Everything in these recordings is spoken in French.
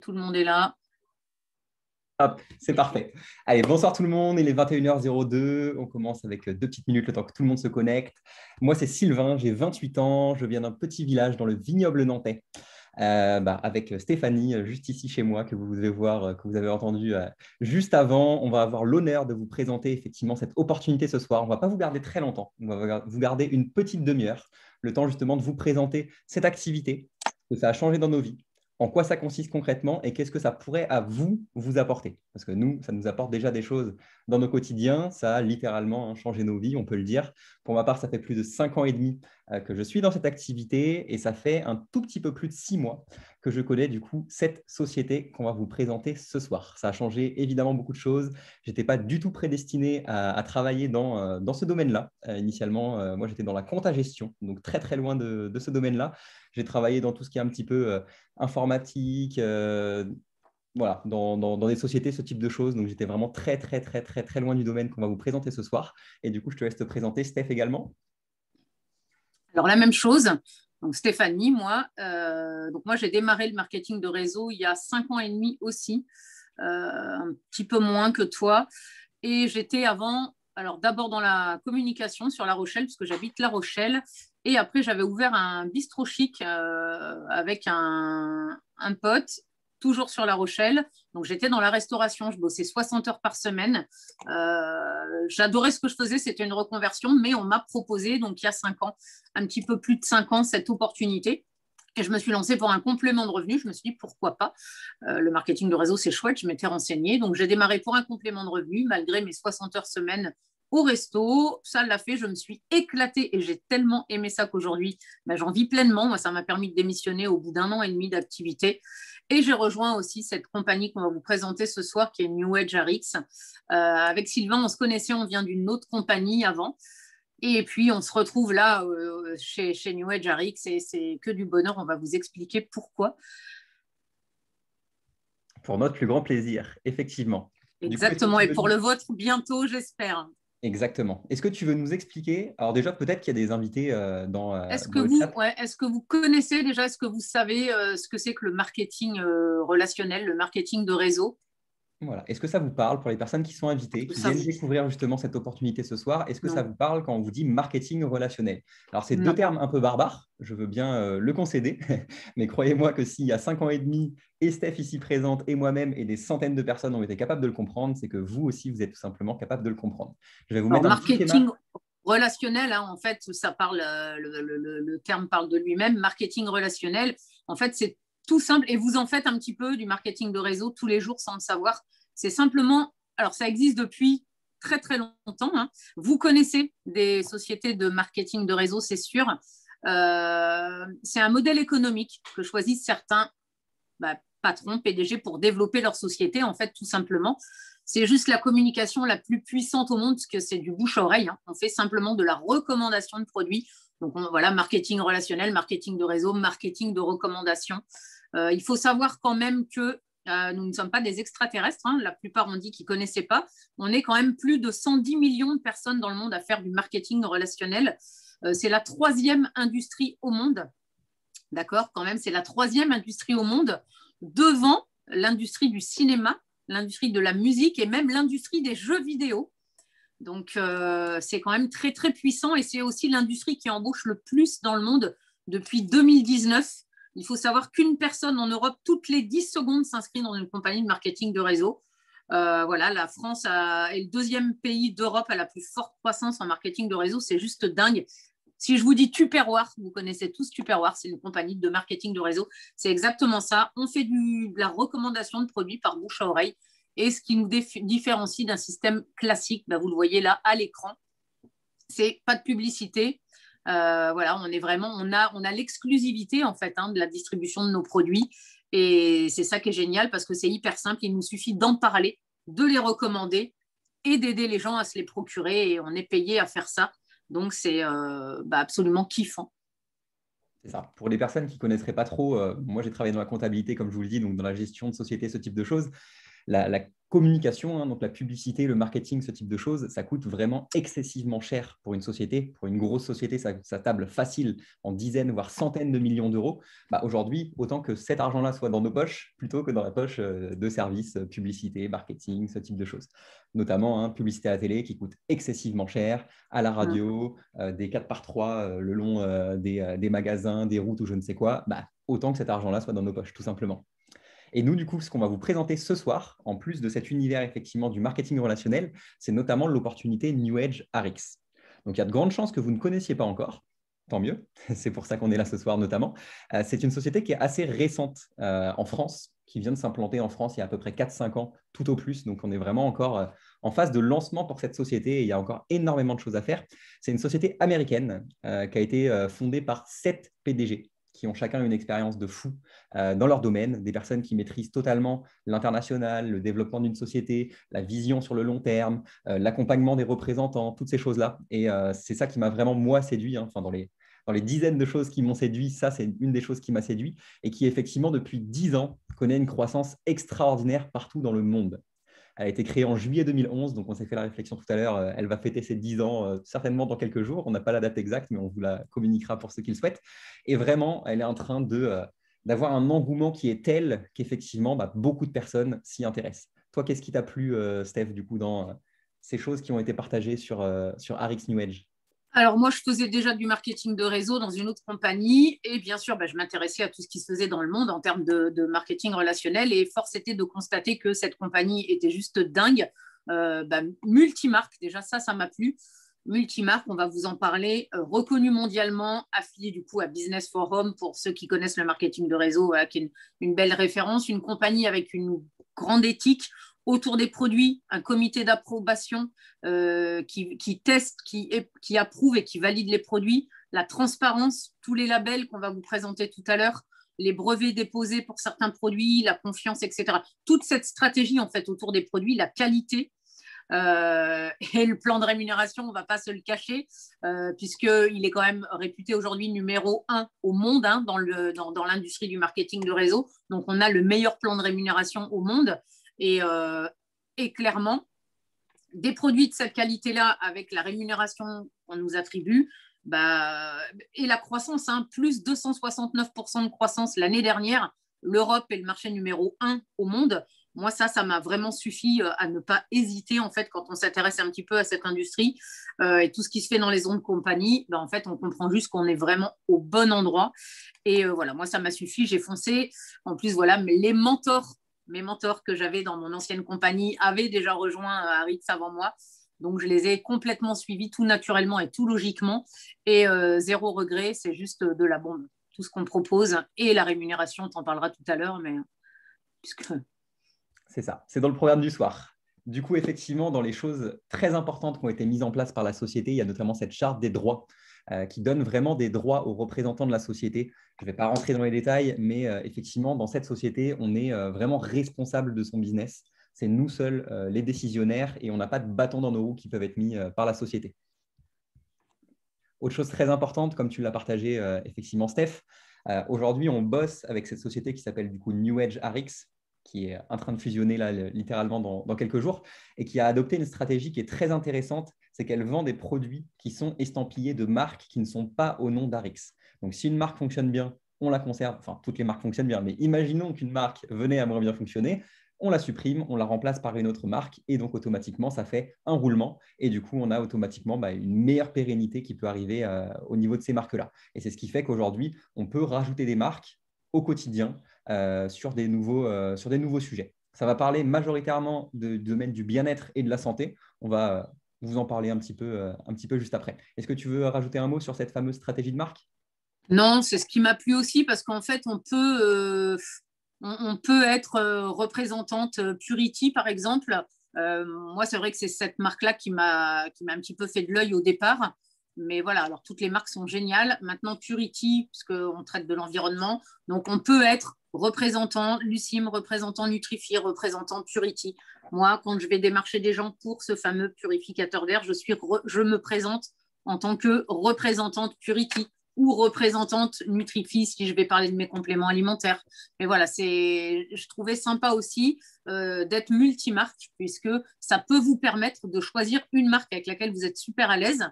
Tout le monde est là. Hop, c'est parfait. Allez, bonsoir tout le monde. Il est 21h02. On commence avec 2 petites minutes le temps que tout le monde se connecte. Moi, c'est Sylvain, j'ai 28 ans. Je viens d'un petit village dans le vignoble nantais avec Stéphanie, juste ici chez moi, que vous devez voir, que vous avez entendu juste avant. On va avoir l'honneur de vous présenter effectivement cette opportunité ce soir. On ne va pas vous garder très longtemps. On va vous garder une petite demi-heure, le temps justement de vous présenter cette activité, que ça a changé dans nos vies, en quoi ça consiste concrètement et qu'est-ce que ça pourrait à vous apporter. Parce que nous, ça nous apporte déjà des choses dans nos quotidiens. Ça a littéralement changé nos vies, on peut le dire. Pour ma part, ça fait plus de 5 ans et demi que je suis dans cette activité et ça fait un tout petit peu plus de 6 mois que je connais du coup cette société qu'on va vous présenter ce soir. Ça a changé évidemment beaucoup de choses. Je n'étais pas du tout prédestiné à travailler dans ce domaine-là. Initialement, moi, j'étais dans la compta gestion, donc très, très loin de ce domaine-là. J'ai travaillé dans tout ce qui est un petit peu informatique, voilà, dans des sociétés, ce type de choses. Donc, j'étais vraiment très, très, très, très, très loin du domaine qu'on va vous présenter ce soir. Et du coup, je te laisse te présenter, Steph, également. Alors, la même chose. Donc, Stéphanie, moi. Donc, moi, j'ai démarré le marketing de réseau il y a 5 ans et demi aussi, un petit peu moins que toi. Et j'étais avant, alors d'abord dans la communication sur La Rochelle, puisque j'habite La Rochelle. Et après, j'avais ouvert un bistrot chic avec un pote, toujours sur La Rochelle. Donc, j'étais dans la restauration. Je bossais 60 heures par semaine. J'adorais ce que je faisais. C'était une reconversion, mais on m'a proposé, donc il y a 5 ans, un petit peu plus de 5 ans, cette opportunité. Et je me suis lancée pour un complément de revenu. Je me suis dit, pourquoi pas? Le marketing de réseau, c'est chouette. Je m'étais renseignée. Donc, j'ai démarré pour un complément de revenu, malgré mes 60 heures semaine au resto. Ça l'a fait. Je me suis éclatée et j'ai tellement aimé ça qu'aujourd'hui, j'en vis pleinement. Moi, ça m'a permis de démissionner au bout d'1 an et demi d'activité. Et j'ai rejoint aussi cette compagnie qu'on va vous présenter ce soir, qui est New Age RX. Avec Sylvain, on se connaissait, on vient d'une autre compagnie avant. Et puis, on se retrouve là chez New Age RX et c'est que du bonheur. On va vous expliquer pourquoi. Pour notre plus grand plaisir, effectivement. Exactement. Et pour le vôtre, bientôt, j'espère. Exactement. Est-ce que tu veux nous expliquer? Alors déjà, peut-être qu'il y a des invités dans le chat. Est-ce que vous connaissez déjà, est-ce que vous savez ce que c'est que le marketing relationnel, le marketing de réseau? Voilà. Est-ce que ça vous parle pour les personnes qui sont invitées, qui viennent découvrir justement cette opportunité ce soir? Est-ce que ça vous parle quand on vous dit marketing relationnel? Alors, c'est deux termes un peu barbares, je veux bien le concéder, mais croyez-moi que s'il y a 5 ans et demi, et Steph ici présente, et moi-même, et des centaines de personnes ont été capables de le comprendre, c'est que vous aussi, vous êtes tout simplement capable de le comprendre. Je vais vous mettre un petit schéma. Relationnel, en fait, ça parle, le terme parle de lui-même. Marketing relationnel, en fait, c'est tout simple. Et vous en faites un petit peu du marketing de réseau tous les jours sans le savoir. C'est simplement, alors ça existe depuis très très longtemps. Vous connaissez des sociétés de marketing de réseau, c'est sûr. C'est un modèle économique que choisissent certains patrons, PDG, pour développer leur société, en fait, tout simplement. C'est juste la communication la plus puissante au monde, parce que c'est du bouche-oreille. On fait simplement de la recommandation de produits. Donc, voilà, marketing relationnel, marketing de réseau, marketing de recommandation. Il faut savoir quand même que nous ne sommes pas des extraterrestres. La plupart ont dit qu'ils ne connaissaient pas. On est quand même plus de 110 millions de personnes dans le monde à faire du marketing relationnel. C'est la 3e industrie au monde. D'accord, quand même, c'est la 3e industrie au monde, devant l'industrie du cinéma, l'industrie de la musique et même l'industrie des jeux vidéo. Donc, c'est quand même très, très puissant et c'est aussi l'industrie qui embauche le plus dans le monde depuis 2019. Il faut savoir qu'une personne en Europe, toutes les 10 secondes, s'inscrit dans une compagnie de marketing de réseau. Voilà, la France est le 2e pays d'Europe à la plus forte croissance en marketing de réseau. C'est juste dingue. Si je vous dis Tupperware, vous connaissez tous Tupperware, c'est une compagnie de marketing de réseau. C'est exactement ça. On fait de la recommandation de produits par bouche à oreille. Et ce qui nous différencie d'un système classique, vous le voyez là à l'écran, c'est pas de publicité. Voilà, on est vraiment, on a l'exclusivité en fait de la distribution de nos produits. Et c'est ça qui est génial parce que c'est hyper simple. Il nous suffit d'en parler, de les recommander et d'aider les gens à se les procurer. Et on est payé à faire ça. Donc, c'est absolument kiffant. C'est ça. Pour les personnes qui ne connaisseraient pas trop, moi, j'ai travaillé dans la comptabilité, comme je vous le dis, donc dans la gestion de société, ce type de choses. La communication, hein, donc la publicité, le marketing, ce type de choses, ça coûte vraiment excessivement cher pour une société. Pour une grosse société, ça table facile en dizaines, voire centaines de millions d'euros. Bah, aujourd'hui, autant que cet argent-là soit dans nos poches plutôt que dans la poche de services, publicité, marketing, ce type de choses. Notamment, hein, publicité à la télé qui coûte excessivement cher, à la radio, des 4x3 le long des magasins, des routes ou je ne sais quoi. Bah, autant que cet argent-là soit dans nos poches, tout simplement. Et nous, du coup, ce qu'on va vous présenter ce soir, en plus de cet univers effectivement du marketing relationnel, c'est notamment l'opportunité New Age RX. Donc, il y a de grandes chances que vous ne connaissiez pas encore. Tant mieux, c'est pour ça qu'on est là ce soir notamment. C'est une société qui est assez récente en France, qui vient de s'implanter en France il y a à peu près 4-5 ans, tout au plus. Donc, on est vraiment encore en phase de lancement pour cette société et il y a encore énormément de choses à faire. C'est une société américaine qui a été fondée par 7 PDG qui ont chacun une expérience de fou dans leur domaine, des personnes qui maîtrisent totalement l'international, le développement d'une société, la vision sur le long terme, l'accompagnement des représentants, toutes ces choses-là. Et c'est ça qui m'a vraiment, moi, séduit. Hein. Enfin, dans les dizaines de choses qui m'ont séduit, ça, c'est une des choses qui m'a séduit et qui, effectivement, depuis 10 ans, connaît une croissance extraordinaire partout dans le monde. Elle a été créée en juillet 2011, donc on s'est fait la réflexion tout à l'heure. Elle va fêter ses 10 ans certainement dans quelques jours. On n'a pas la date exacte, mais on vous la communiquera pour ceux qui le souhaitent. Et vraiment, elle est en train d'avoir un engouement qui est tel qu'effectivement, beaucoup de personnes s'y intéressent. Toi, qu'est-ce qui t'a plu, Steph, du coup, dans ces choses qui ont été partagées sur RX New Age? Alors moi, je faisais déjà du marketing de réseau dans une autre compagnie et bien sûr, je m'intéressais à tout ce qui se faisait dans le monde en termes de marketing relationnel et force était de constater que cette compagnie était juste dingue. Multimarque, déjà ça m'a plu. Multimarque, on va vous en parler, reconnu mondialement, affilié du coup à Business Forum pour ceux qui connaissent le marketing de réseau, qui est une belle référence, une compagnie avec une grande éthique autour des produits, un comité d'approbation qui teste, qui approuve et qui valide les produits, la transparence, tous les labels qu'on va vous présenter tout à l'heure, les brevets déposés pour certains produits, la confiance, etc. Toute cette stratégie en fait autour des produits, la qualité et le plan de rémunération, on ne va pas se le cacher, puisqu'il est quand même réputé aujourd'hui numéro 1 au monde hein, dans l'industrie du marketing de réseau. Donc, on a le meilleur plan de rémunération au monde. Et clairement, des produits de cette qualité-là, avec la rémunération qu'on nous attribue, et la croissance, hein, plus 269% de croissance l'année dernière, l'Europe est le marché numéro 1 au monde. Moi, ça m'a vraiment suffi à ne pas hésiter, en fait, quand on s'intéresse un petit peu à cette industrie et tout ce qui se fait dans les autres compagnies, en fait, on comprend juste qu'on est vraiment au bon endroit. Et voilà, moi, ça m'a suffi, j'ai foncé. En plus, voilà, mes mentors que j'avais dans mon ancienne compagnie avaient déjà rejoint Aritz avant moi. Donc, je les ai complètement suivis tout naturellement et tout logiquement. Et zéro regret, c'est juste de la bombe. Tout ce qu'on propose et la rémunération, tu en parleras tout à l'heure, mais puisque... C'est ça, c'est dans le programme du soir. Du coup, effectivement, dans les choses très importantes qui ont été mises en place par la société, il y a notamment cette charte des droits qui donne vraiment des droits aux représentants de la société. Je ne vais pas rentrer dans les détails, mais effectivement, dans cette société, on est vraiment responsable de son business. C'est nous seuls les décisionnaires et on n'a pas de bâton dans nos roues qui peuvent être mis par la société. Autre chose très importante, comme tu l'as partagé effectivement, Steph, aujourd'hui, on bosse avec cette société qui s'appelle du coup New Age RX, qui est en train de fusionner là, littéralement dans quelques jours, et qui a adopté une stratégie qui est très intéressante, c'est qu'elle vend des produits qui sont estampillés de marques qui ne sont pas au nom d'Arix. Donc, si une marque fonctionne bien, on la conserve. Enfin, toutes les marques fonctionnent bien, mais imaginons qu'une marque venait à moins bien fonctionner, on la supprime, on la remplace par une autre marque, et donc automatiquement, ça fait un roulement, et du coup, on a automatiquement une meilleure pérennité qui peut arriver au niveau de ces marques-là. Et c'est ce qui fait qu'aujourd'hui, on peut rajouter des marques au quotidien sur des nouveaux sujets. Ça va parler majoritairement du domaine du bien-être et de la santé. On va vous en parler un petit peu juste après. Est-ce que tu veux rajouter un mot sur cette fameuse stratégie de marque? Non, c'est ce qui m'a plu aussi parce qu'en fait, on peut être représentante Purity, par exemple. Moi, c'est vrai que c'est cette marque-là qui m'a un petit peu fait de l'œil au départ. Mais voilà, alors toutes les marques sont géniales. Maintenant, Purity, puisqu'on traite de l'environnement, donc on peut être représentant Lucime, représentant Nutrify, représentant Purity. Moi, quand je vais démarcher des gens pour ce fameux purificateur d'air, je me présente en tant que représentante Purity. ou représentante Nutrify si je vais parler de mes compléments alimentaires. Mais voilà, je trouvais sympa aussi d'être multimarque puisque ça peut vous permettre de choisir une marque avec laquelle vous êtes super à l'aise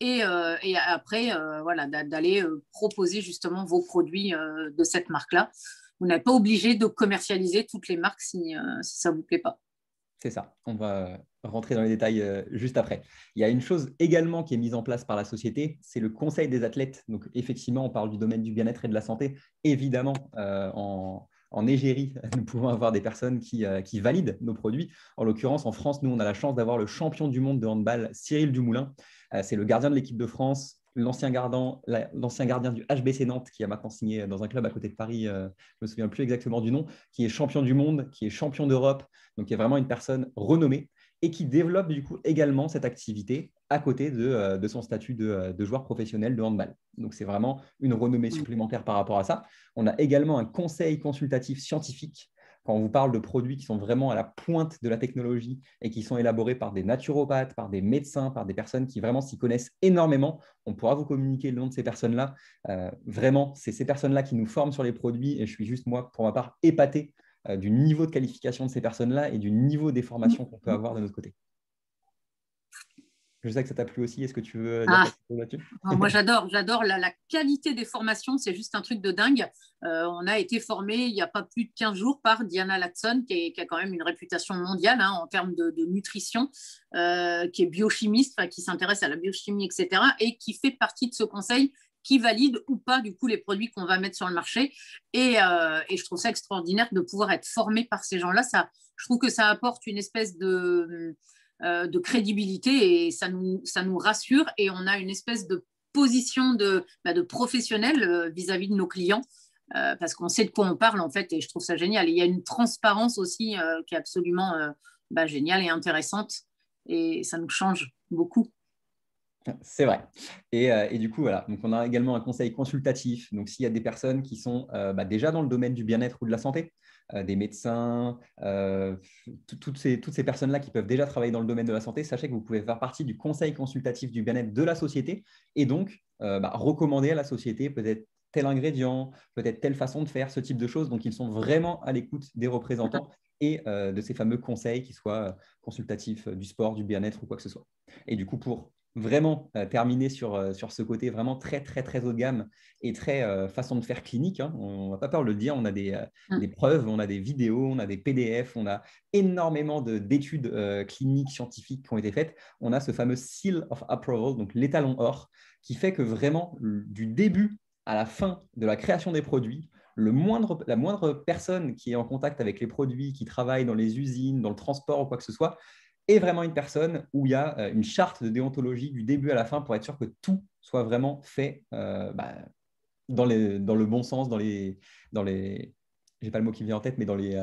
et après voilà, d'aller proposer justement vos produits de cette marque-là. Vous n'êtes pas obligé de commercialiser toutes les marques si ça ne vous plaît pas. C'est ça, on va rentrer dans les détails juste après. Il y a une chose également qui est mise en place par la société, c'est le conseil des athlètes. Donc effectivement, on parle du domaine du bien-être et de la santé. Évidemment, en égérie, nous pouvons avoir des personnes qui valident nos produits. En l'occurrence, en France, nous, on a la chance d'avoir le champion du monde de handball, Cyril Dumoulin. C'est le gardien de l'équipe de France, l'ancien gardien du HBC Nantes, qui a maintenant signé dans un club à côté de Paris, je ne me souviens plus exactement du nom, qui est champion du monde, qui est champion d'Europe, donc qui est vraiment une personne renommée et qui développe du coup également cette activité à côté de son statut de joueur professionnel de handball. Donc c'est vraiment une renommée supplémentaire par rapport à ça. On a également un conseil consultatif scientifique quand on vous parle de produits qui sont vraiment à la pointe de la technologie et qui sont élaborés par des naturopathes, par des médecins, par des personnes qui vraiment s'y connaissent énormément. On pourra vous communiquer le nom de ces personnes-là. Vraiment, c'est ces personnes-là qui nous forment sur les produits et je suis juste, moi, pour ma part, épaté du niveau de qualification de ces personnes-là et du niveau des formations qu'on peut avoir de notre côté. Je sais que ça t'a plu aussi. Est-ce que tu veux dire quelque chose là-dessus? Moi, j'adore la qualité des formations. C'est juste un truc de dingue. On a été formé il n'y a pas plus de 15 jours par Diana Latson, qui a quand même une réputation mondiale en termes de nutrition, qui est biochimiste, qui s'intéresse à la biochimie, etc., et qui fait partie de ce conseil qui valide ou pas du coup les produits qu'on va mettre sur le marché. Et je trouve ça extraordinaire de pouvoir être formé par ces gens-là. Je trouve que ça apporte une espèce de crédibilité et ça nous rassure et on a une espèce de position de professionnel vis-à-vis de nos clients parce qu'on sait de quoi on parle en fait et je trouve ça génial. Et il y a une transparence aussi qui est absolument géniale et intéressante et ça nous change beaucoup. C'est vrai. Et du coup, voilà. Donc, on a également un conseil consultatif. Donc, s'il y a des personnes qui sont déjà dans le domaine du bien-être ou de la santé, des médecins, toutes ces personnes-là qui peuvent déjà travailler dans le domaine de la santé, sachez que vous pouvez faire partie du conseil consultatif du bien-être de la société et donc recommander à la société peut-être tel ingrédient, peut-être telle façon de faire, ce type de choses. Donc, ils sont vraiment à l'écoute des représentants et de ces fameux conseils qui soient consultatifs du sport, du bien-être ou quoi que ce soit. Et du coup, pour vraiment terminer sur ce côté vraiment très, très, très haut de gamme et très façon de faire clinique. On n'a pas peur de le dire. On a des preuves, on a des vidéos, on a des PDF, on a énormément d'études cliniques, scientifiques qui ont été faites. On a ce fameux Seal of Approval, donc l'étalon or, qui fait que vraiment, du début à la fin de la création des produits, la moindre personne qui est en contact avec les produits, qui travaille dans les usines, dans le transport ou quoi que ce soit, est vraiment une personne où il y a une charte de déontologie du début à la fin pour être sûr que tout soit vraiment fait dans le bon sens, j'ai pas le mot qui me vient en tête, mais dans les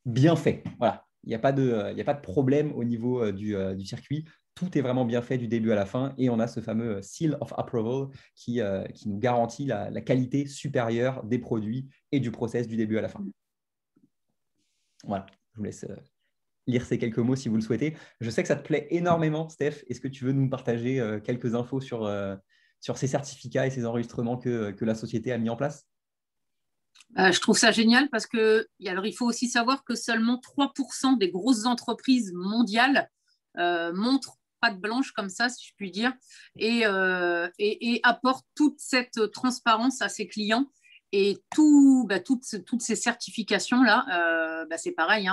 bien fait. Voilà. Il n'y a pas de problème au niveau du circuit. Tout est vraiment bien fait du début à la fin et on a ce fameux Seal of Approval qui nous garantit la qualité supérieure des produits et du process du début à la fin. Voilà, je vous laisse lire ces quelques mots si vous le souhaitez. Je sais que ça te plaît énormément, Steph. Est-ce que tu veux nous partager quelques infos sur ces certificats et ces enregistrements que la société a mis en place? Je trouve ça génial parce il faut aussi savoir que seulement 3% des grosses entreprises mondiales montrent patte blanche comme ça, si je puis dire, et apportent toute cette transparence à ses clients. Et toutes ces certifications-là, c'est pareil,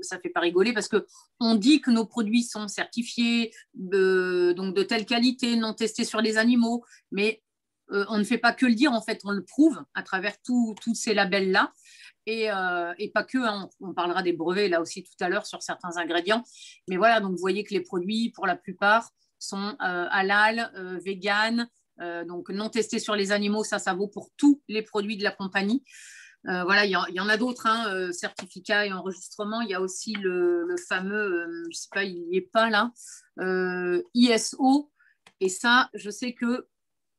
ça ne fait pas rigoler parce qu'on dit que nos produits sont certifiés donc de telle qualité, non testés sur les animaux, mais on ne fait pas que le dire, en fait, on le prouve à travers tous ces labels-là. Et pas que, on parlera des brevets là aussi tout à l'heure sur certains ingrédients. Mais voilà, donc vous voyez que les produits, pour la plupart, sont halal, vegan, donc non testés sur les animaux. Ça vaut pour tous les produits de la compagnie. Voilà, il y en a d'autres, certificats et enregistrements. Il y a aussi le fameux, je ne sais pas, il n'y est pas là, ISO. Et ça, je sais que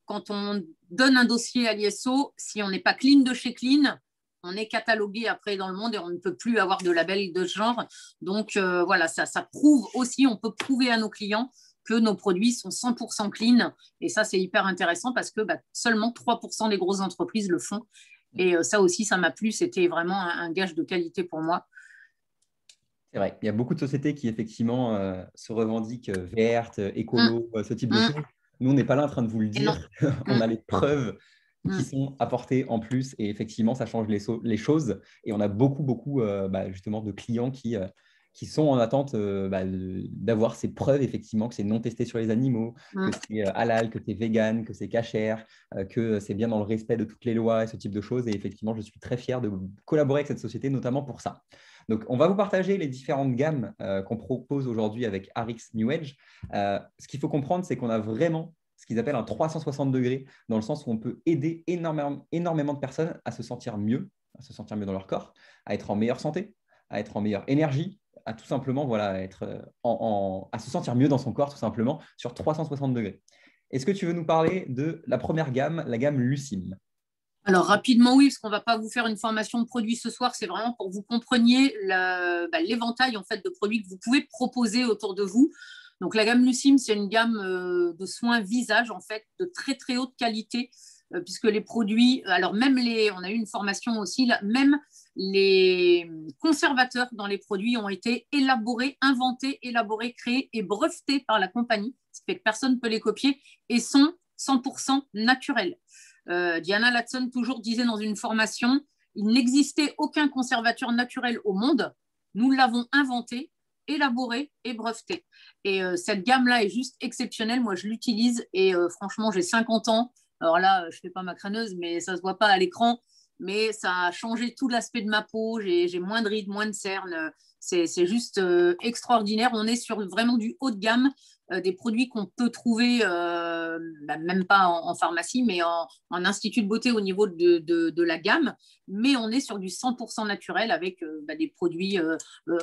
quand on donne un dossier à l'ISO, si on n'est pas clean de chez clean, on est catalogué après dans le monde et on ne peut plus avoir de label de ce genre. Donc, voilà, ça prouve aussi, on peut prouver à nos clients que nos produits sont 100% clean. Et ça, c'est hyper intéressant parce que seulement 3% des grosses entreprises le font. Et ça aussi, ça m'a plu. C'était vraiment un gage de qualité pour moi. C'est vrai, il y a beaucoup de sociétés qui effectivement se revendiquent vertes, écolo, ce type de choses. Nous, on n'est pas là en train de vous le Et non. dire. On a les preuves qui Mm. sont apportées en plus et effectivement, ça change les choses. Et on a beaucoup justement de clients qui sont en attente d'avoir ces preuves, effectivement, que c'est non testé sur les animaux, que c'est halal, que c'est vegan, que c'est cachère, que c'est bien dans le respect de toutes les lois et ce type de choses. Et effectivement, je suis très fier de collaborer avec cette société, notamment pour ça. Donc, on va vous partager les différentes gammes qu'on propose aujourd'hui avec Arix New Age. Ce qu'il faut comprendre, c'est qu'on a vraiment ce qu'ils appellent un 360 degrés, dans le sens où on peut aider énormément de personnes à se sentir mieux dans leur corps, à être en meilleure santé, à être en meilleure énergie, à tout simplement être à se sentir mieux dans son corps, tout simplement, sur 360 degrés. Est-ce que tu veux nous parler de la première gamme, la gamme Lucime? Alors rapidement, oui, parce qu'on ne va pas vous faire une formation de produits ce soir, c'est vraiment pour que vous compreniez l'éventail en fait, de produits que vous pouvez proposer autour de vous. Donc la gamme Lucime, c'est une gamme de soins visage en fait, de très très haute qualité, puisque les produits, alors même on a eu une formation aussi, là, même les conservateurs dans les produits ont été inventés, créés et brevetés par la compagnie, ce qui fait que personne ne peut les copier et sont 100% naturels. Diana Latson toujours disait dans une formation, il n'existait aucun conservateur naturel au monde. Nous l'avons inventé, élaboré et breveté. Et cette gamme-là est juste exceptionnelle. Moi, je l'utilise et franchement, j'ai 50 ans. Alors là, je ne fais pas ma crâneuse, mais ça ne se voit pas à l'écran. Mais ça a changé tout l'aspect de ma peau. J'ai moins de rides, moins de cernes. C'est juste extraordinaire. On est sur vraiment du haut de gamme, des produits qu'on peut trouver, même pas en pharmacie, mais en institut de beauté au niveau de la gamme. Mais on est sur du 100% naturel avec des produits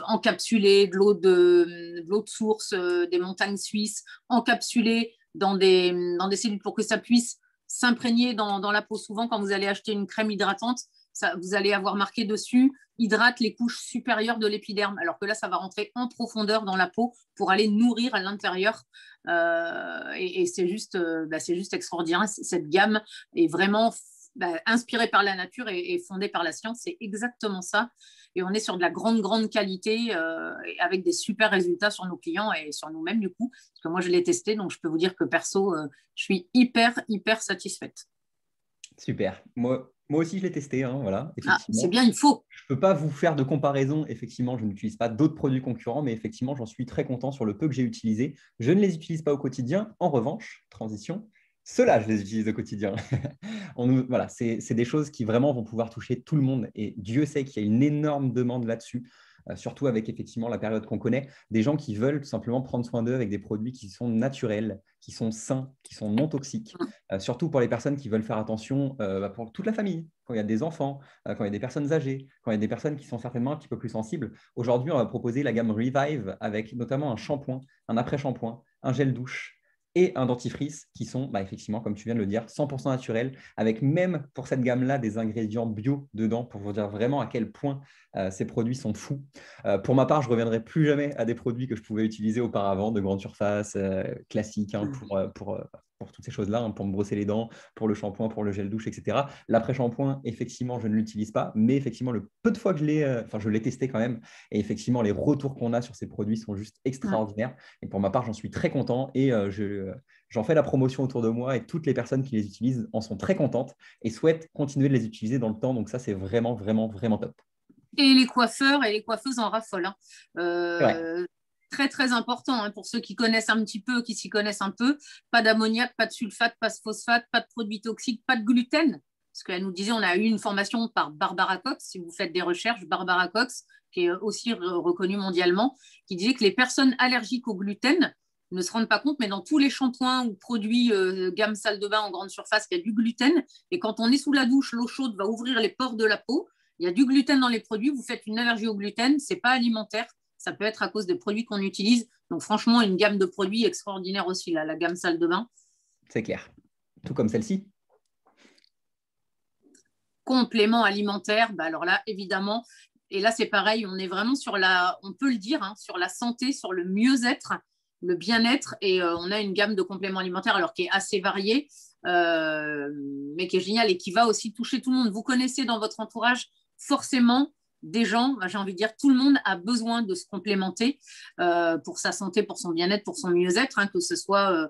encapsulés, de l'eau de source, des montagnes suisses, encapsulés dans des cellules pour que ça puisse s'imprégner dans la peau. Souvent, quand vous allez acheter une crème hydratante, vous allez avoir marqué dessus hydrate les couches supérieures de l'épiderme, alors que là, ça va rentrer en profondeur dans la peau pour aller nourrir à l'intérieur. Et c'est juste extraordinaire. Cette gamme est vraiment inspirée par la nature et fondée par la science. C'est exactement ça. Et on est sur de la grande qualité avec des super résultats sur nos clients et sur nous-mêmes, du coup. Parce que moi, je l'ai testé, donc je peux vous dire que perso, je suis hyper satisfaite. Super. Moi aussi, je l'ai testé, hein, voilà, effectivement. C'est bien, il faut. Je ne peux pas vous faire de comparaison. Effectivement, je n'utilise pas d'autres produits concurrents, mais effectivement, j'en suis très content sur le peu que j'ai utilisé. Je ne les utilise pas au quotidien. En revanche, transition, ceux-là, je les utilise au quotidien. Voilà, c'est des choses qui vraiment vont pouvoir toucher tout le monde. Et Dieu sait qu'il y a une énorme demande là-dessus. Surtout avec effectivement la période qu'on connaît, des gens qui veulent tout simplement prendre soin d'eux avec des produits qui sont naturels, qui sont sains, qui sont non toxiques. Surtout pour les personnes qui veulent faire attention pour toute la famille, quand il y a des enfants, quand il y a des personnes âgées, quand il y a des personnes qui sont certainement un petit peu plus sensibles. Aujourd'hui, on va proposer la gamme Revive avec notamment un shampoing, un après-shampoing, un gel douche et un dentifrice qui sont effectivement, comme tu viens de le dire, 100% naturels, avec même pour cette gamme-là des ingrédients bio dedans, pour vous dire vraiment à quel point ces produits sont fous. Pour ma part, je ne reviendrai plus jamais à des produits que je pouvais utiliser auparavant, de grande surface, classiques, pour toutes ces choses-là, hein, pour me brosser les dents, pour le shampoing, pour le gel douche, etc. L'après-shampoing, effectivement, je ne l'utilise pas, mais effectivement, le peu de fois que je l'ai testé quand même, et effectivement, les retours qu'on a sur ces produits sont juste extraordinaires. Et pour ma part, j'en suis très content et j'en fais la promotion autour de moi et toutes les personnes qui les utilisent en sont très contentes et souhaitent continuer de les utiliser dans le temps. Donc ça, c'est vraiment top. Et les coiffeurs et les coiffeuses en raffolent. Ouais. Très important, hein, pour ceux qui connaissent un petit peu, qui s'y connaissent un peu. Pas d'ammoniac, pas de sulfate, pas de phosphate, pas de produits toxiques, pas de gluten. Parce qu'elle nous disait, on a eu une formation par Barbara Cox, si vous faites des recherches, Barbara Cox, qui est aussi reconnue mondialement, qui disait que les personnes allergiques au gluten ne se rendent pas compte, mais dans tous les shampoings ou produits gamme salle de bain en grande surface, il y a du gluten. Et quand on est sous la douche, l'eau chaude va ouvrir les pores de la peau. Il y a du gluten dans les produits. Vous faites une allergie au gluten, ce n'est pas alimentaire. Ça peut être à cause des produits qu'on utilise. Donc, franchement, une gamme de produits extraordinaire aussi, là, la gamme salle de bain. C'est clair. Tout comme celle-ci. Complément alimentaire, alors là, évidemment, et là, c'est pareil, on est vraiment on peut le dire, hein, sur la santé, sur le mieux-être. le bien-être et on a une gamme de compléments alimentaires alors qui est assez variée, mais qui est géniale et qui va aussi toucher tout le monde. Vous connaissez dans votre entourage forcément des gens, j'ai envie de dire, tout le monde a besoin de se complémenter pour sa santé, pour son bien-être, pour son mieux-être, hein, que ce soit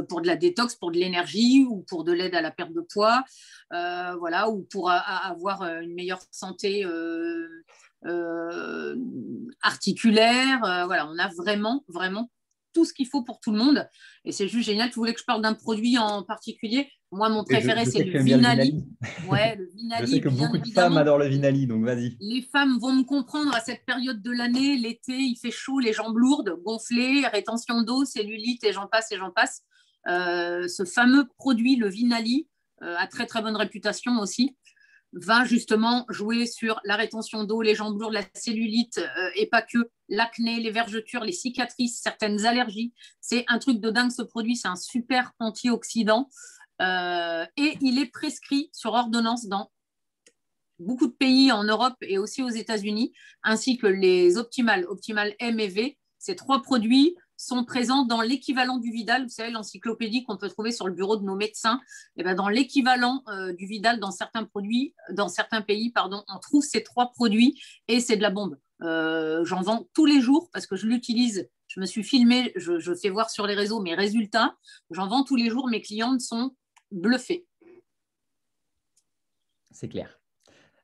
pour de la détox, pour de l'énergie ou pour de l'aide à la perte de poids, voilà, ou pour avoir une meilleure santé articulaire. Voilà, on a vraiment, vraiment tout ce qu'il faut pour tout le monde. Et c'est juste génial. Tu voulais que je parle d'un produit en particulier? Moi, mon Et préféré, je c'est sais que le tu aimes bien le Vinali. Vinali. Ouais, le Je sais Vinali, que bien beaucoup de femmes évidemment. adorent le Vinali, donc vas-y. Les femmes vont me comprendre à cette période de l'année. L'été, il fait chaud, les jambes lourdes, gonflées, rétention d'eau, cellulite et j'en passe et j'en passe. Ce fameux produit, le Vinali, a très très bonne réputation aussi, va justement jouer sur la rétention d'eau, les jambes lourdes, la cellulite et pas que, l'acné, les vergetures, les cicatrices, certaines allergies. C'est un truc de dingue ce produit, c'est un super antioxydant et il est prescrit sur ordonnance dans beaucoup de pays en Europe et aussi aux États-Unis, ainsi que les Optimal, Optimal M et V. Ces 3 produits sont présents dans l'équivalent du Vidal, vous savez, l'encyclopédie qu'on peut trouver sur le bureau de nos médecins. Et bien dans l'équivalent du Vidal, dans certains produits, dans certains pays, pardon, on trouve ces 3 produits et c'est de la bombe. J'en vends tous les jours parce que je l'utilise. Je me suis filmée, je fais voir sur les réseaux mes résultats. J'en vends tous les jours. Mes clientes sont bluffées. C'est clair.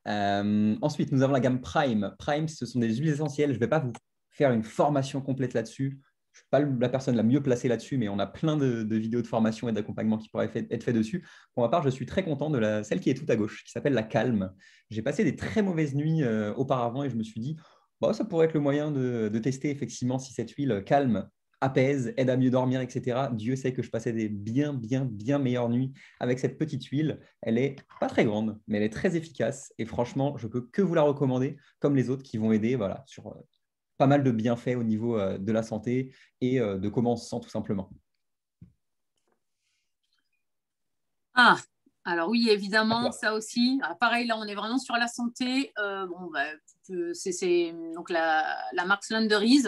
Ensuite, nous avons la gamme Prime. Prime, ce sont des huiles essentielles. Je ne vais pas vous faire une formation complète là-dessus. Je ne suis pas la personne la mieux placée là-dessus, mais on a plein de vidéos de formation et d'accompagnement qui pourraient être fait dessus. Pour ma part, je suis très content de celle qui est tout à gauche, qui s'appelle la Calme. J'ai passé des très mauvaises nuits auparavant et je me suis dit, bah, ça pourrait être le moyen de tester effectivement si cette huile calme, apaise, aide à mieux dormir, etc. Dieu sait que je passais des bien meilleures nuits avec cette petite huile. Elle est pas très grande, mais elle est très efficace. Et franchement, je peux que vous la recommander, comme les autres qui vont aider voilà, sur pas mal de bienfaits au niveau de la santé et de comment on se sent tout simplement. Ah, alors oui, À évidemment, toi. ça aussi. Ah, pareil, là, on est vraiment sur la santé. Bon, bah, c'est donc la marque Slenderies.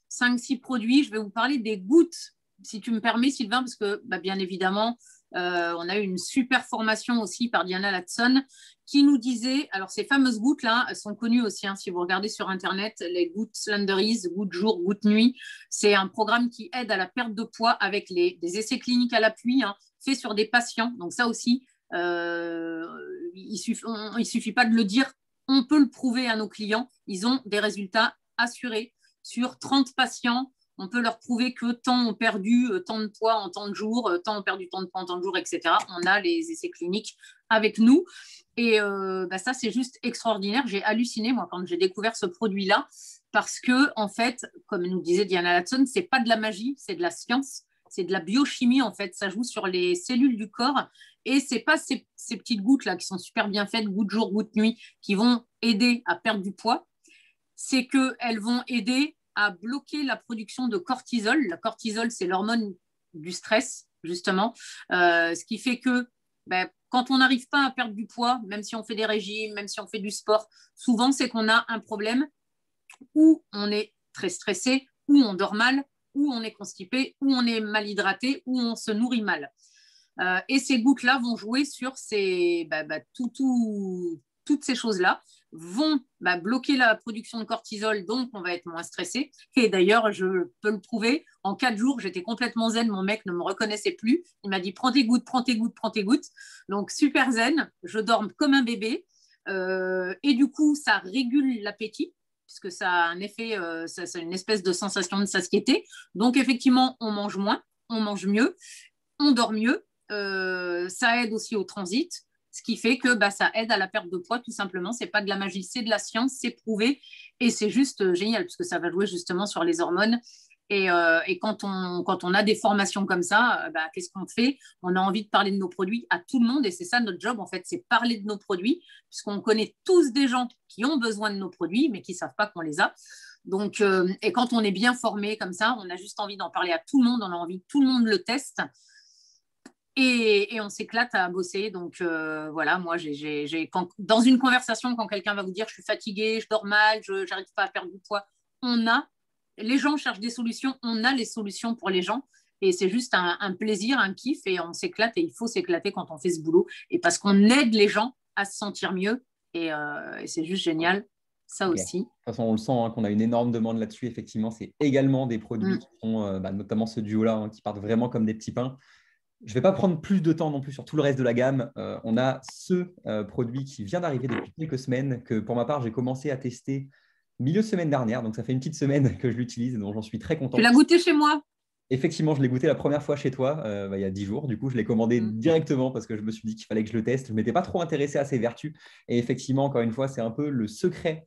5-6 produits. Je vais vous parler des gouttes, si tu me permets, Sylvain, parce que bah, bien évidemment, on a eu une super formation aussi par Diana Latson qui nous disait, alors ces fameuses gouttes-là, elles sont connues aussi, hein, si vous regardez sur Internet, les gouttes Slenderies, gouttes jour, gouttes nuit. C'est un programme qui aide à la perte de poids avec des essais cliniques à l'appui, hein, faits sur des patients. Donc ça aussi, il suffit pas de le dire, on peut le prouver à nos clients. Ils ont des résultats assurés sur 30 patients. On peut leur prouver que tant ont perdu tant de poids en tant de jours, tant ont perdu tant de poids en tant de jours, etc. On a les essais cliniques avec nous. Et bah ça, c'est juste extraordinaire. J'ai halluciné, moi, quand j'ai découvert ce produit-là, parce que, en fait, comme nous disait Diana Latson, c'est pas de la magie, c'est de la science, c'est de la biochimie, en fait. Ça joue sur les cellules du corps. Et c'est pas ces petites gouttes-là qui sont super bien faites, goutte jour, goutte nuit, qui vont aider à perdre du poids. C'est qu'elles vont aider à bloquer la production de cortisol. Le cortisol, c'est l'hormone du stress, justement. Ce qui fait que ben, quand on n'arrive pas à perdre du poids, même si on fait des régimes, même si on fait du sport, souvent c'est qu'on a un problème où on est très stressé, où on dort mal, où on est constipé, où on est mal hydraté, où on se nourrit mal. Et ces gouttes-là vont jouer sur toutes ces choses-là, vont bloquer la production de cortisol, donc on va être moins stressé. Et d'ailleurs, je peux le prouver, en 4 jours, j'étais complètement zen, mon mec ne me reconnaissait plus. Il m'a dit, prends tes gouttes, prends tes gouttes, prends tes gouttes. Donc, super zen, je dors comme un bébé. Et du coup, ça régule l'appétit, puisque ça a un effet, ça a une espèce de sensation de satiété. Donc, effectivement, on mange moins, on mange mieux, on dort mieux. Ça aide aussi au transit, ce qui fait que ça aide à la perte de poids tout simplement. C'est pas de la magie, c'est de la science, c'est prouvé et c'est juste génial parce que ça va jouer justement sur les hormones. Et quand on a des formations comme ça, qu'est-ce qu'on fait? On a envie de parler de nos produits à tout le monde et c'est ça notre job en fait, c'est parler de nos produits puisqu'on connaît tous des gens qui ont besoin de nos produits mais qui savent pas qu'on les a. Donc, et quand on est bien formé comme ça, on a juste envie d'en parler à tout le monde, on a envie que tout le monde le teste. Et on s'éclate à bosser. Donc voilà, moi, dans une conversation, quand quelqu'un va vous dire je suis fatiguée, je dors mal, je n'arrive pas à perdre du poids, on a les gens cherchent des solutions, on a les solutions pour les gens. Et c'est juste un plaisir, un kiff, et on s'éclate, et il faut s'éclater quand on fait ce boulot. Et parce qu'on aide les gens à se sentir mieux, et c'est juste génial, ça Ok. De aussi. toute façon, on le sent qu'on a une énorme demande là-dessus. Effectivement, c'est également des produits Mm. qui sont, notamment ce duo-là, qui partent vraiment comme des petits pains. Je ne vais pas prendre plus de temps non plus sur tout le reste de la gamme. On a ce produit qui vient d'arriver depuis quelques semaines, que pour ma part, j'ai commencé à tester milieu de semaine dernière. Donc, ça fait une petite semaine que je l'utilise et dont j'en suis très Tu content. l'as goûté chez moi? Effectivement, je l'ai goûté la première fois chez toi, il y a 10 jours. Du coup, je l'ai commandé Mm. directement parce que je me suis dit qu'il fallait que je le teste. Je ne m'étais pas trop intéressé à ses vertus. Et effectivement, encore une fois, c'est un peu le secret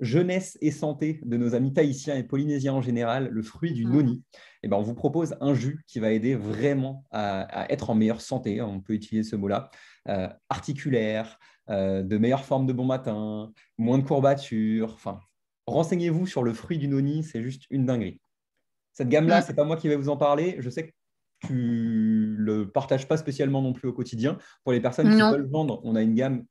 jeunesse et santé de nos amis tahitiens et polynésiens en général, le fruit du Mm. noni. Et ben, on vous propose un jus qui va aider vraiment à être en meilleure santé. On peut utiliser ce mot-là. Articulaire, de meilleure forme de bon matin, moins de courbatures. Enfin, renseignez-vous sur le fruit du noni, c'est juste une dinguerie. Cette gamme-là, ce n'est Mm. pas moi qui vais vous en parler. Je sais que tu ne le partages pas spécialement non plus au quotidien. Pour les personnes qui Non. veulent vendre, on a une gamme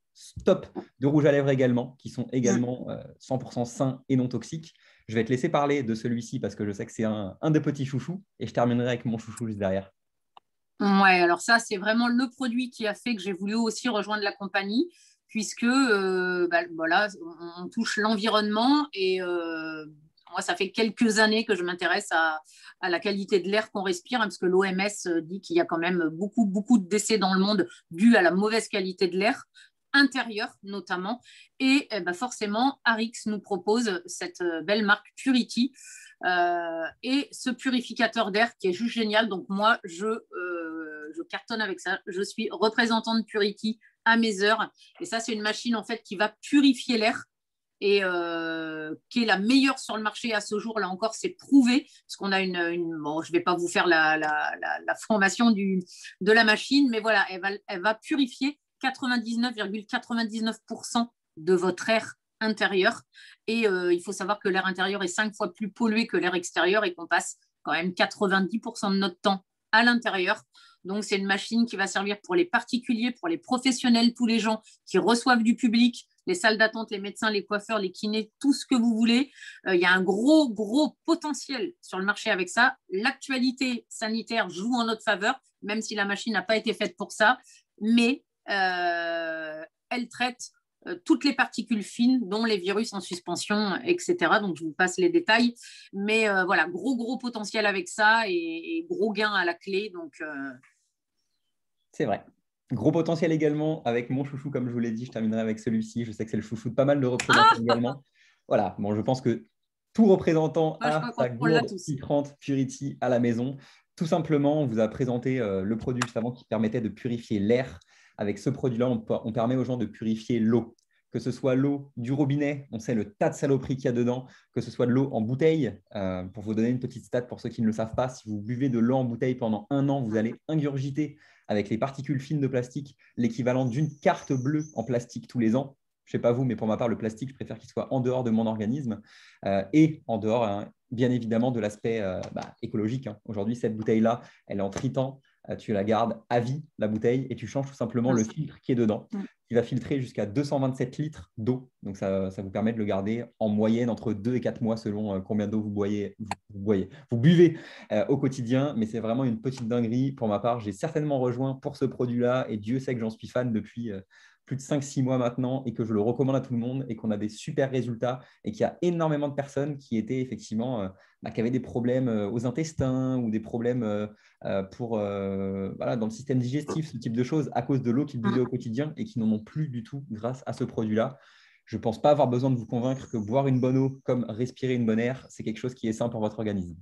top de rouges à lèvres également, qui sont Mm. également 100% sains et non toxiques. Je vais te laisser parler de celui-ci parce que je sais que c'est un des petits chouchous et je terminerai avec mon chouchou juste derrière. Ouais, alors ça, c'est vraiment le produit qui a fait que j'ai voulu aussi rejoindre la compagnie, puisque voilà, on touche l'environnement et moi, ça fait quelques années que je m'intéresse à la qualité de l'air qu'on respire, hein, parce que l'OMS dit qu'il y a quand même beaucoup, beaucoup de décès dans le monde dus à la mauvaise qualité de l'air intérieur notamment. Et forcément, Arix nous propose cette belle marque Purity et ce purificateur d'air qui est juste génial. Donc moi, je cartonne avec ça. Je suis représentante Purity à mes heures. Et ça, c'est une machine en fait qui va purifier l'air et qui est la meilleure sur le marché à ce jour. Là encore, c'est prouvé, parce qu'on a bon, je ne vais pas vous faire la formation de la machine, mais voilà, elle va purifier 99,99% de votre air intérieur. Et il faut savoir que l'air intérieur est 5 fois plus pollué que l'air extérieur et qu'on passe quand même 90% de notre temps à l'intérieur. Donc, c'est une machine qui va servir pour les particuliers, pour les professionnels, tous les gens qui reçoivent du public, les salles d'attente, les médecins, les coiffeurs, les kinés, tout ce que vous voulez. Il y a un gros, gros potentiel sur le marché avec ça. L'actualité sanitaire joue en notre faveur, même si la machine n'a pas été faite pour ça. Mais elle traite toutes les particules fines, dont les virus en suspension, etc. Donc, je vous passe les détails. Mais voilà, gros, gros potentiel avec ça et gros gain à la clé. Donc, C'est vrai. Gros potentiel également avec mon chouchou, comme je vous l'ai dit. Je terminerai avec celui-ci. Je sais que c'est le chouchou de pas mal de représentants également. Voilà, bon, je pense que tout représentant je a crois sa qu'on l'a gourde tous. filtrante Purity à la maison. Tout simplement, on vous a présenté le produit juste avant qui permettait de purifier l'air. Avec ce produit-là, on permet aux gens de purifier l'eau. Que ce soit l'eau du robinet, on sait le tas de saloperies qu'il y a dedans, que ce soit de l'eau en bouteille. Pour vous donner une petite stat pour ceux qui ne le savent pas, si vous buvez de l'eau en bouteille pendant 1 an, vous allez ingurgiter avec les particules fines de plastique l'équivalent d'une carte bleue en plastique tous les ans. Je ne sais pas vous, mais pour ma part, le plastique, je préfère qu'il soit en dehors de mon organisme et en dehors, hein, bien évidemment, de l'aspect écologique. Hein. Aujourd'hui, cette bouteille-là, elle est en tritan. Tu la gardes à vie, la bouteille, et tu changes tout simplement le filtre qui est dedans, qui va filtrer jusqu'à 227 litres d'eau. Donc, ça vous permet de le garder en moyenne entre 2 et 4 mois selon combien d'eau vous buvez au quotidien. Mais c'est vraiment une petite dinguerie. Pour ma part, j'ai certainement rejoint pour ce produit-là et Dieu sait que j'en suis fan depuis plus de 5-6 mois maintenant et que je le recommande à tout le monde et qu'on a des super résultats et qu'il y a énormément de personnes qui étaient effectivement qui avaient des problèmes aux intestins ou des problèmes dans le système digestif, ce type de choses à cause de l'eau qu'ils buvaient au quotidien et qui n'en ont plus du tout grâce à ce produit-là. Je ne pense pas avoir besoin de vous convaincre que boire une bonne eau comme respirer une bonne air, c'est quelque chose qui est sain pour votre organisme.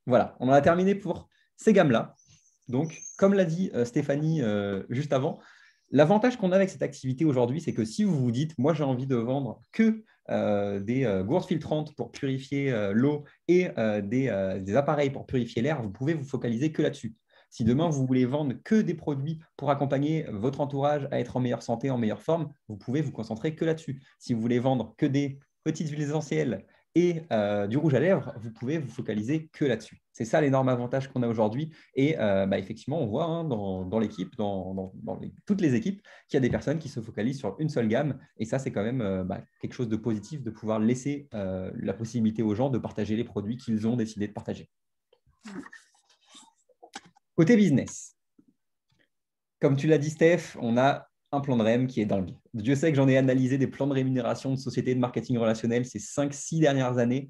Voilà, on en a terminé pour ces gammes-là. Donc, comme l'a dit Stéphanie juste avant, l'avantage qu'on a avec cette activité aujourd'hui, c'est que si vous vous dites, moi j'ai envie de vendre que des gourdes filtrantes pour purifier l'eau et des appareils pour purifier l'air, vous pouvez vous focaliser que là-dessus. Si demain vous voulez vendre que des produits pour accompagner votre entourage à être en meilleure santé, en meilleure forme, vous pouvez vous concentrer que là-dessus. Si vous voulez vendre que des petites huiles essentielles et du rouge à lèvres, vous pouvez vous focaliser que là-dessus. C'est ça l'énorme avantage qu'on a aujourd'hui. Et effectivement, on voit dans l'équipe, dans toutes les équipes, qu'il y a des personnes qui se focalisent sur une seule gamme. Et ça, c'est quand même quelque chose de positif de pouvoir laisser la possibilité aux gens de partager les produits qu'ils ont décidé de partager. Côté business, comme tu l'as dit, Steph, on a un plan de REM qui est dingue. Dieu sait que j'en ai analysé des plans de rémunération de sociétés de marketing relationnel ces 5-6 dernières années.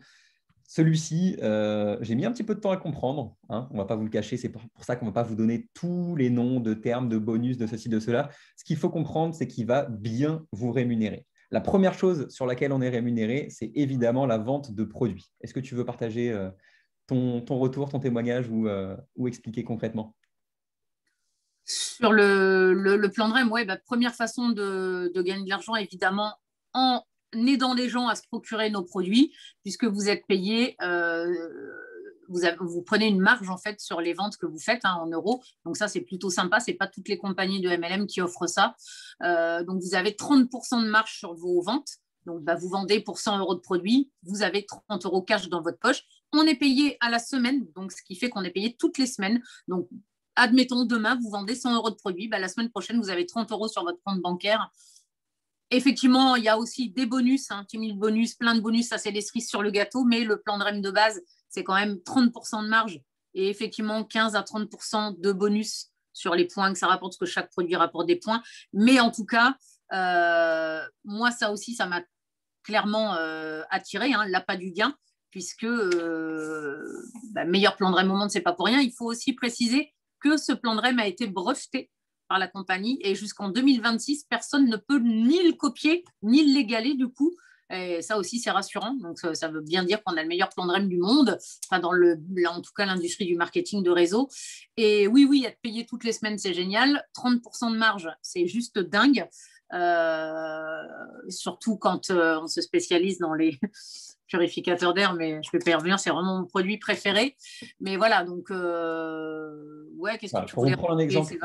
Celui-ci, j'ai mis un petit peu de temps à comprendre. On ne va pas vous le cacher. C'est pour ça qu'on ne va pas vous donner tous les noms de termes, de bonus, de ceci, de cela. Ce qu'il faut comprendre, c'est qu'il va bien vous rémunérer. La première chose sur laquelle on est rémunéré, c'est évidemment la vente de produits. Est-ce que tu veux partager ton retour, ton témoignage ou expliquer concrètement? Sur le plan de REM, ouais, première façon de gagner de l'argent, évidemment, en aidant les gens à se procurer nos produits, puisque vous êtes payé, vous prenez une marge en fait sur les ventes que vous faites en euros. Donc ça, c'est plutôt sympa. C'est pas toutes les compagnies de MLM qui offrent ça. Donc vous avez 30% de marge sur vos ventes. Donc vous vendez pour 100 euros de produits, vous avez 30 euros cash dans votre poche. On est payé à la semaine, donc ce qui fait qu'on est payé toutes les semaines. Donc admettons, demain, vous vendez 100 euros de produits. La semaine prochaine, vous avez 30 euros sur votre compte bancaire. Effectivement, il y a aussi des bonus, 10 000 bonus, plein de bonus, ça c'est les cerises sur le gâteau, mais le plan de REM de base, c'est quand même 30% de marge et effectivement 15 à 30% de bonus sur les points que ça rapporte, parce que chaque produit rapporte des points. Mais en tout cas, moi, ça aussi, ça m'a clairement attiré, l'appât du gain, puisque meilleur plan de REM au monde, c'est pas pour rien. Il faut aussi préciser que ce plan de REM a été breveté par la compagnie et jusqu'en 2026, personne ne peut ni le copier ni l'égaler du coup. Et ça aussi, c'est rassurant. Donc, ça veut bien dire qu'on a le meilleur plan de REM du monde, enfin en tout cas l'industrie du marketing de réseau. Et oui, être payé toutes les semaines, c'est génial. 30% de marge, c'est juste dingue. Surtout quand on se spécialise dans les purificateurs d'air, mais je ne vais pas y revenir, c'est vraiment mon produit préféré. Mais voilà, donc, qu'est-ce que tu voulais rajouter,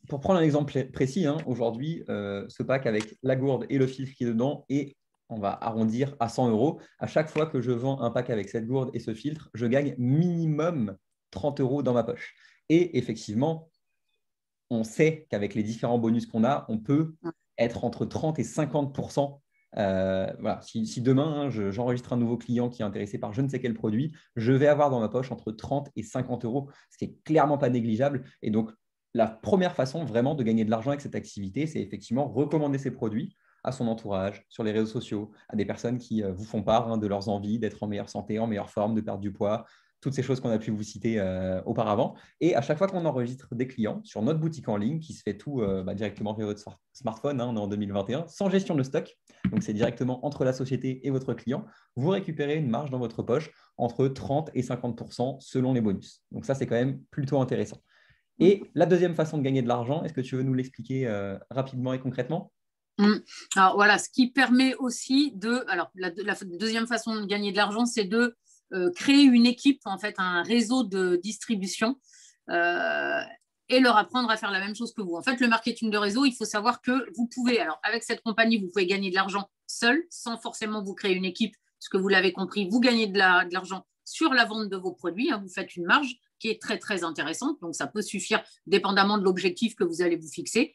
pour prendre un exemple précis, aujourd'hui, ce pack avec la gourde et le filtre qui est dedans, et on va arrondir à 100 euros. À chaque fois que je vends un pack avec cette gourde et ce filtre, je gagne minimum 30 euros dans ma poche. Et effectivement, on sait qu'avec les différents bonus qu'on a, on peut être entre 30 et 50%. Voilà. Si demain, j'enregistre un nouveau client qui est intéressé par je ne sais quel produit, je vais avoir dans ma poche entre 30 et 50 euros, ce qui est clairement pas négligeable. Et donc, la première façon vraiment de gagner de l'argent avec cette activité, c'est effectivement recommander ces produits à son entourage, sur les réseaux sociaux, à des personnes qui vous font part de leurs envies d'être en meilleure santé, en meilleure forme, de perdre du poids, toutes ces choses qu'on a pu vous citer auparavant. Et à chaque fois qu'on enregistre des clients sur notre boutique en ligne, qui se fait tout directement via votre smartphone, on est en 2021, sans gestion de stock, donc c'est directement entre la société et votre client, vous récupérez une marge dans votre poche entre 30 et 50% selon les bonus. Donc ça, c'est quand même plutôt intéressant. Et la deuxième façon de gagner de l'argent, est-ce que tu veux nous l'expliquer rapidement et concrètement? Alors voilà, ce qui permet aussi de… Alors la deuxième façon de gagner de l'argent, c'est de créer une équipe, en fait, un réseau de distribution et leur apprendre à faire la même chose que vous. En fait, le marketing de réseau, il faut savoir que vous pouvez, alors avec cette compagnie, vous pouvez gagner de l'argent seul, sans forcément vous créer une équipe, parce que vous l'avez compris, vous gagnez de l'argent sur la vente de vos produits, vous faites une marge qui est très, très intéressante. Donc, ça peut suffire dépendamment de l'objectif que vous allez vous fixer.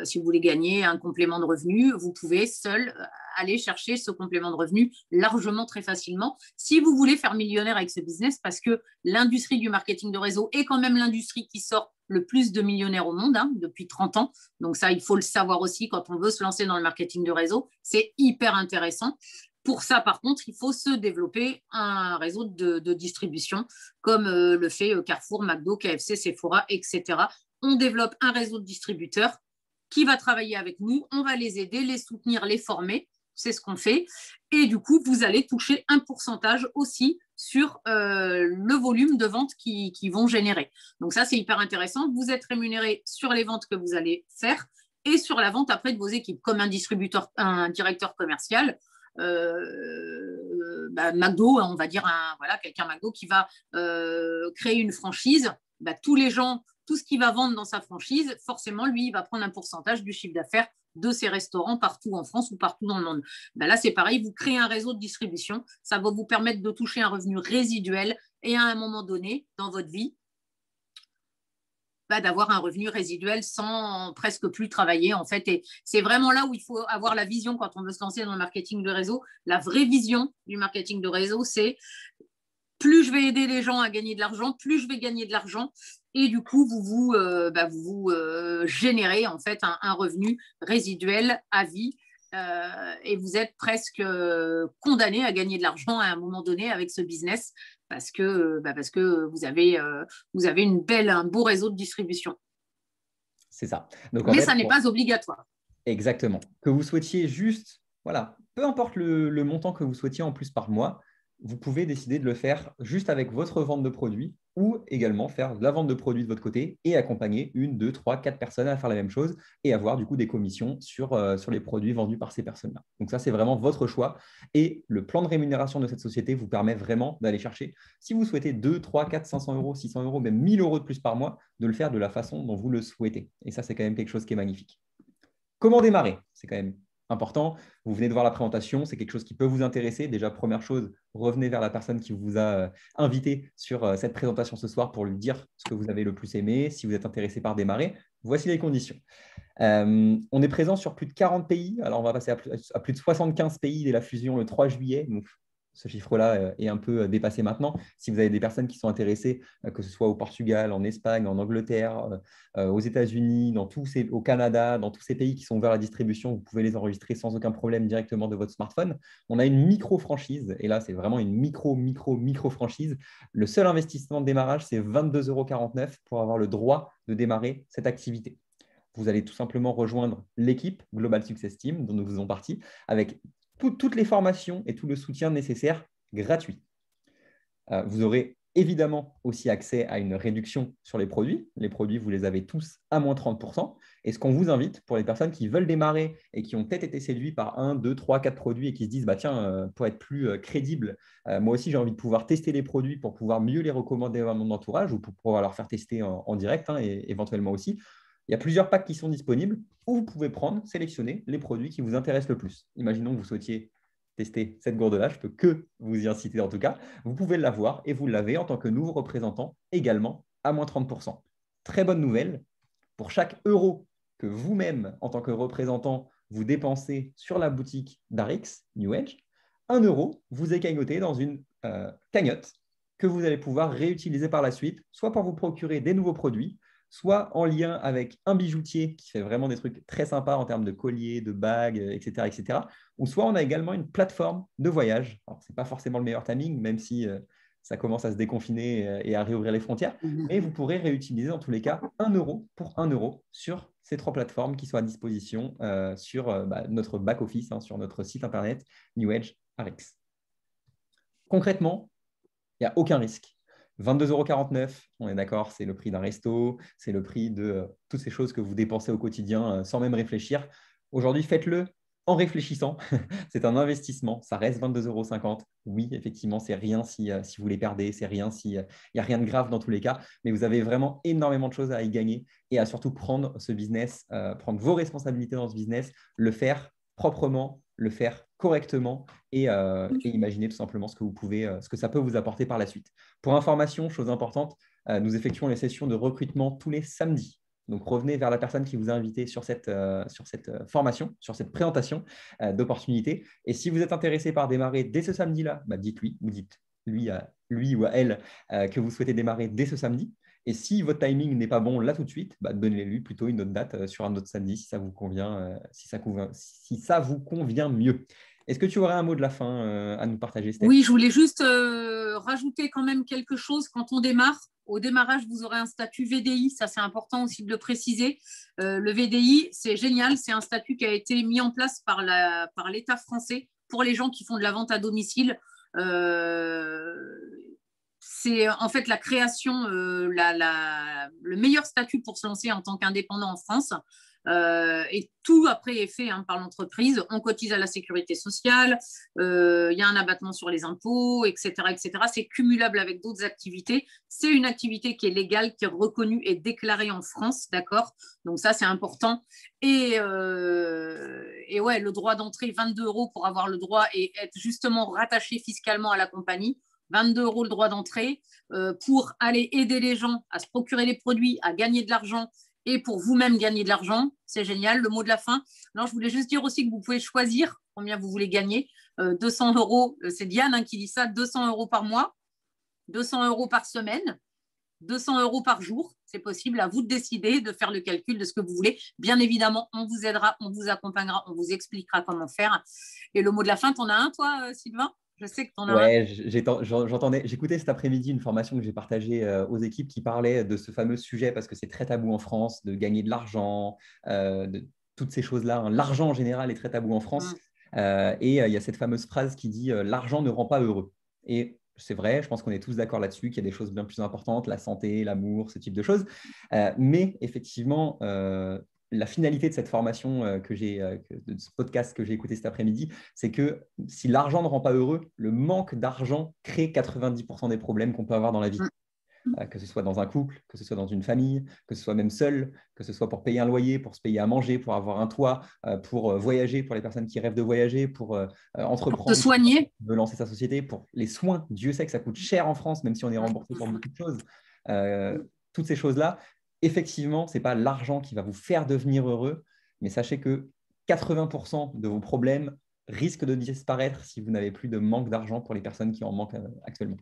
Si vous voulez gagner un complément de revenu, vous pouvez seul aller chercher ce complément de revenu largement, très facilement. Si vous voulez faire millionnaire avec ce business, parce que l'industrie du marketing de réseau est quand même l'industrie qui sort le plus de millionnaires au monde depuis 30 ans. Donc ça, il faut le savoir aussi quand on veut se lancer dans le marketing de réseau. C'est hyper intéressant. Pour ça, par contre, il faut se développer un réseau de distribution comme le fait Carrefour, McDo, KFC, Sephora, etc. On développe un réseau de distributeurs qui va travailler avec nous. On va les aider, les soutenir, les former. C'est ce qu'on fait. Et du coup, vous allez toucher un pourcentage aussi sur le volume de ventes qui vont générer. Donc ça, c'est hyper intéressant. Vous êtes rémunéré sur les ventes que vous allez faire et sur la vente après de vos équipes, comme un distributeur, un directeur commercial. McDo, on va dire quelqu'un McDo qui va créer une franchise, tous les gens, tout ce qu'il va vendre dans sa franchise, forcément, lui, il va prendre un pourcentage du chiffre d'affaires de ces restaurants partout en France ou partout dans le monde. Ben là, c'est pareil, vous créez un réseau de distribution, ça va vous permettre de toucher un revenu résiduel et à un moment donné dans votre vie, d'avoir un revenu résiduel sans presque plus travailler en fait. Et c'est vraiment là où il faut avoir la vision quand on veut se lancer dans le marketing de réseau. La vraie vision du marketing de réseau, c'est plus je vais aider les gens à gagner de l'argent, plus je vais gagner de l'argent. Et du coup, vous générez en fait un revenu résiduel à vie. Et vous êtes presque condamné à gagner de l'argent à un moment donné avec ce business parce que vous avez un beau réseau de distribution. C'est ça. Donc, mais ça n'est pas obligatoire. Exactement. Que vous souhaitiez juste, voilà, peu importe le montant que vous souhaitiez en plus par mois, vous pouvez décider de le faire juste avec votre vente de produits ou également faire de la vente de produits de votre côté et accompagner 1, 2, 3, 4 personnes à faire la même chose et avoir du coup des commissions sur les produits vendus par ces personnes-là. Donc ça, c'est vraiment votre choix et le plan de rémunération de cette société vous permet vraiment d'aller chercher, si vous souhaitez 2, 3, 4, 500 euros, 600 euros, même 1000 euros de plus par mois, de le faire de la façon dont vous le souhaitez. Et ça, c'est quand même quelque chose qui est magnifique. Comment démarrer? C'est quand même important. Vous venez de voir la présentation, c'est quelque chose qui peut vous intéresser. Déjà, première chose, revenez vers la personne qui vous a invité sur cette présentation ce soir pour lui dire ce que vous avez le plus aimé, si vous êtes intéressé par démarrer. Voici les conditions. On est présent sur plus de 40 pays. Alors, on va passer à plus de 75 pays dès la fusion le 3 juillet. Donc, ce chiffre-là est un peu dépassé maintenant. Si vous avez des personnes qui sont intéressées, que ce soit au Portugal, en Espagne, en Angleterre, aux États-Unis, au Canada, dans tous ces pays qui sont ouverts à la distribution, vous pouvez les enregistrer sans aucun problème directement de votre smartphone. On a une micro-franchise, et là, c'est vraiment une micro-franchise. Le seul investissement de démarrage, c'est 22,49 € pour avoir le droit de démarrer cette activité. Vous allez tout simplement rejoindre l'équipe Global Success Team dont nous faisons partie avec toutes les formations et tout le soutien nécessaire gratuit. Vous aurez évidemment aussi accès à une réduction sur les produits. Les produits, vous les avez tous à moins 30%. Et ce qu'on vous invite, pour les personnes qui veulent démarrer et qui ont peut-être été séduits par 1, 2, 3, 4 produits et qui se disent, tiens, pour être plus crédible, moi aussi, j'ai envie de pouvoir tester les produits pour pouvoir mieux les recommander à mon entourage ou pour pouvoir leur faire tester en direct et éventuellement aussi. Il y a plusieurs packs qui sont disponibles où vous pouvez sélectionner les produits qui vous intéressent le plus. Imaginons que vous souhaitiez tester cette gourde-là, je ne peux que vous y inciter en tout cas. Vous pouvez l'avoir et vous l'avez en tant que nouveau représentant également à moins 30%. Très bonne nouvelle, pour chaque euro que vous-même, en tant que représentant, vous dépensez sur la boutique d'Arix, New Age, 1 euro vous est cagnoté dans une cagnotte que vous allez pouvoir réutiliser par la suite, soit pour vous procurer des nouveaux produits, soit en lien avec un bijoutier qui fait vraiment des trucs très sympas en termes de colliers, de bagues, etc. Ou soit on a également une plateforme de voyage. Alors, ce n'est pas forcément le meilleur timing, même si ça commence à se déconfiner et à réouvrir les frontières, mais vous pourrez réutiliser dans tous les cas 1 euro pour 1 euro sur ces 3 plateformes qui sont à disposition sur notre back-office, sur notre site internet New Age Arix. Concrètement, il n'y a aucun risque. 22,49 €, on est d'accord, c'est le prix d'un resto, c'est le prix de toutes ces choses que vous dépensez au quotidien sans même réfléchir. Aujourd'hui, faites-le en réfléchissant. C'est un investissement, ça reste 22,50 €. Oui, effectivement, c'est rien si vous les perdez, c'est rien s'il n'y a rien de grave dans tous les cas, mais vous avez vraiment énormément de choses à y gagner et à surtout prendre ce business, prendre vos responsabilités dans ce business, le faire proprement, le faire correctement et imaginer tout simplement ce que ça peut vous apporter par la suite. Pour information, chose importante, nous effectuons les sessions de recrutement tous les samedis. Donc, revenez vers la personne qui vous a invité sur cette formation, sur cette présentation d'opportunités. Et si vous êtes intéressé par démarrer dès ce samedi-là, dites-lui, vous dites lui ou à elle que vous souhaitez démarrer dès ce samedi. Et si votre timing n'est pas bon là tout de suite, donnez-lui plutôt une autre date sur un autre samedi si ça vous convient, si ça vous convient mieux. Est-ce que tu aurais un mot de la fin à nous partager, Steph? Oui, je voulais juste rajouter quand même quelque chose. Quand on démarre, au démarrage, vous aurez un statut VDI. Ça, c'est important aussi de le préciser. Le VDI, c'est génial. C'est un statut qui a été mis en place par l'État français pour les gens qui font de la vente à domicile. C'est en fait la création, le meilleur statut pour se lancer en tant qu'indépendant en France. Et tout après est fait par l'entreprise. On cotise à la sécurité sociale, il y a un abattement sur les impôts, etc., etc. C'est cumulable avec d'autres activités. C'est une activité qui est légale, qui est reconnue et déclarée en France, d'accord? Donc ça, c'est important. Et ouais, le droit d'entrée, 22 € pour avoir le droit et être justement rattaché fiscalement à la compagnie. 22 € le droit d'entrée pour aller aider les gens à se procurer les produits, à gagner de l'argent et pour vous-même gagner de l'argent. C'est génial. Le mot de la fin. Non, je voulais juste dire aussi que vous pouvez choisir combien vous voulez gagner. 200 €, c'est Diane qui dit ça, 200 € par mois, 200 € par semaine, 200 € par jour. C'est possible, à vous de décider, de faire le calcul de ce que vous voulez. Bien évidemment, on vous aidera, on vous accompagnera, on vous expliquera comment faire. Et le mot de la fin, t'en as un, toi, Sylvain? Je sais que tu en as un. Ouais, j'écoutais cet après-midi une formation que j'ai partagée aux équipes qui parlait de ce fameux sujet parce que c'est très tabou en France de gagner de l'argent, de toutes ces choses-là. Hein. L'argent en général est très tabou en France. Et il y a cette fameuse phrase qui dit l'argent ne rend pas heureux. Et c'est vrai, je pense qu'on est tous d'accord là-dessus, qu'il y a des choses bien plus importantes, la santé, l'amour, ce type de choses. Mais effectivement, la finalité de cette formation de ce podcast que j'ai écouté cet après-midi, c'est que si l'argent ne rend pas heureux, le manque d'argent crée 90% des problèmes qu'on peut avoir dans la vie. Que ce soit dans un couple, que ce soit dans une famille, que ce soit même seul, que ce soit pour payer un loyer, pour se payer à manger, pour avoir un toit, pour voyager, pour les personnes qui rêvent de voyager, pour entreprendre, pour te soigner, de lancer sa société, pour les soins. Dieu sait que ça coûte cher en France, même si on est remboursé sur beaucoup de choses. Toutes ces choses-là, effectivement, ce n'est pas l'argent qui va vous faire devenir heureux, mais sachez que 80% de vos problèmes risquent de disparaître si vous n'avez plus de manque d'argent pour les personnes qui en manquent actuellement.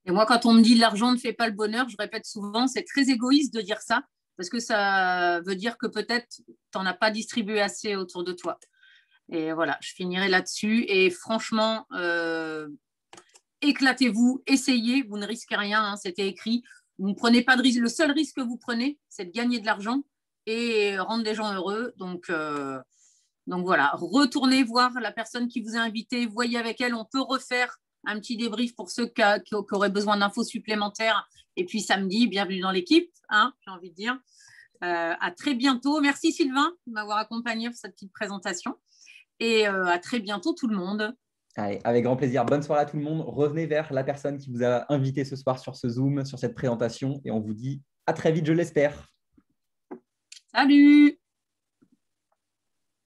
Et moi, quand on me dit l'argent ne fait pas le bonheur, je répète souvent, c'est très égoïste de dire ça, parce que ça veut dire que peut-être tu n'en as pas distribué assez autour de toi. Et voilà, je finirai là-dessus. Et franchement, éclatez-vous, essayez, vous ne risquez rien, c'était écrit. Vous ne prenez pas de risque. Le seul risque que vous prenez, c'est de gagner de l'argent et rendre des gens heureux. Donc voilà, retournez voir la personne qui vous a invité, voyez avec elle, on peut refaire un petit débrief pour ceux qui auraient besoin d'infos supplémentaires. Et puis samedi, bienvenue dans l'équipe, j'ai envie de dire. À très bientôt. Merci Sylvain de m'avoir accompagné pour cette petite présentation. Et à très bientôt tout le monde. Allez, avec grand plaisir. Bonne soirée à tout le monde. Revenez vers la personne qui vous a invité ce soir sur ce Zoom, sur cette présentation. Et on vous dit à très vite, je l'espère. Salut!